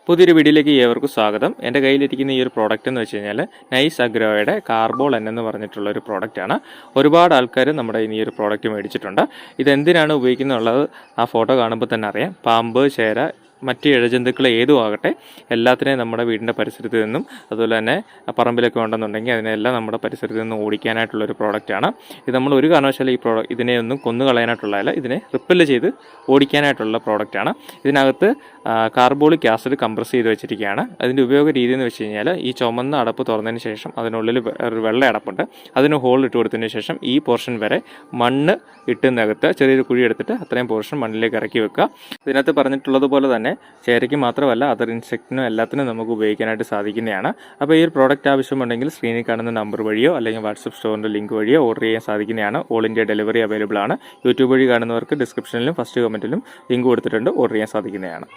പുതിയൊരു വീഡിയോയിലേക്ക് ഏവർക്കും സ്വാഗതം. എൻ്റെ കയ്യിലിരിക്കുന്ന ഈ ഒരു പ്രോഡക്റ്റ് എന്ന് വെച്ച് കഴിഞ്ഞാൽ നൈസ് അഗ്രോയുടെ കാർബോൾ എന്ന് പറഞ്ഞിട്ടുള്ള ഒരു പ്രോഡക്റ്റാണ്. ഒരുപാട് ആൾക്കാർ നമ്മുടെ ഈ ഒരു പ്രോഡക്റ്റ് മേടിച്ചിട്ടുണ്ട്. ഇതെന്തിനാണ് ഉപയോഗിക്കുന്നുള്ളത് ആ ഫോട്ടോ കാണുമ്പോൾ തന്നെ അറിയാം. പാമ്പ്, ചേര, മറ്റ് ഇഴജന്തുക്കൾ ഏതും ആകട്ടെ എല്ലാത്തിനെയും നമ്മുടെ വീടിൻ്റെ പരിസരത്ത് നിന്നും അതുപോലെ തന്നെ പറമ്പിലൊക്കെ ഉണ്ടെന്നുണ്ടെങ്കിൽ അതിനെല്ലാം നമ്മുടെ പരിസരത്ത് നിന്നും ഓടിക്കാനായിട്ടുള്ളൊരു പ്രോഡക്റ്റാണ്. ഇത് നമ്മൾ ഒരു കാരണവശാലും ഇതിനെ ഒന്നും കൊന്നു കളയാനായിട്ടുള്ളതല്ല, ഇതിനെ റിപ്പല് ചെയ്ത് ഓടിക്കാനായിട്ടുള്ള പ്രോഡക്റ്റാണ്. ഇതിനകത്ത് കാർബോളിക് ആസിഡ് കംപ്രസ് ചെയ്ത് വെച്ചിരിക്കുകയാണ്. അതിൻ്റെ ഉപയോഗ രീതി എന്ന് വെച്ച് കഴിഞ്ഞാൽ ഈ ചുമന്ന അടപ്പ് തുറന്നതിന് ശേഷം അതിനുള്ളിൽ ഒരു വെള്ള അടപ്പുണ്ട്, അതിന് ഹോൾ ഇട്ട് കൊടുത്തതിന് ശേഷം ഈ പോർഷൻ വരെ മണ്ണ് ഇട്ടുന്നകത്ത് ചെറിയൊരു കുഴി എടുത്തിട്ട് അത്രയും പോർഷൻ മണ്ണിലേക്ക് ഇറക്കി വെക്കുക. ഇതിനകത്ത് പറഞ്ഞിട്ടുള്ളത് പോലെ തന്നെ ചേരയ്ക്ക് മാത്രമല്ല അതർ ഇൻസെക്റ്റിനും എല്ലാത്തിനും നമുക്ക് ഉപയോഗിക്കാനായിട്ട് സാധിക്കുന്നതാണ്. അപ്പോൾ ഈ ഒരു പ്രോഡക്റ്റ് ആവശ്യമുണ്ടെങ്കിൽ സ്ക്രീനിൽ കാണുന്ന നമ്പർ വഴിയോ അല്ലെങ്കിൽ വാട്സപ്പ് സ്റ്റോറിൻ്റെ ലിങ്ക് വഴിയോ ഓർഡർ ചെയ്യാൻ സാധിക്കുന്നതാണ്. ഓൾ ഇന്ത്യ ഡെലിവറി അവൈലബിൾ ആണ്. യൂട്യൂബ് വഴി കാണുന്നവർക്ക് ഡിസ്ക്രിപ്ഷനിലും ഫസ്റ്റ് കമൻറ്റിലും ലിങ്ക് കൊടുത്തിട്ടുണ്ട്, ഓർഡർ ചെയ്യാൻ സാധിക്കുന്നതാണ്.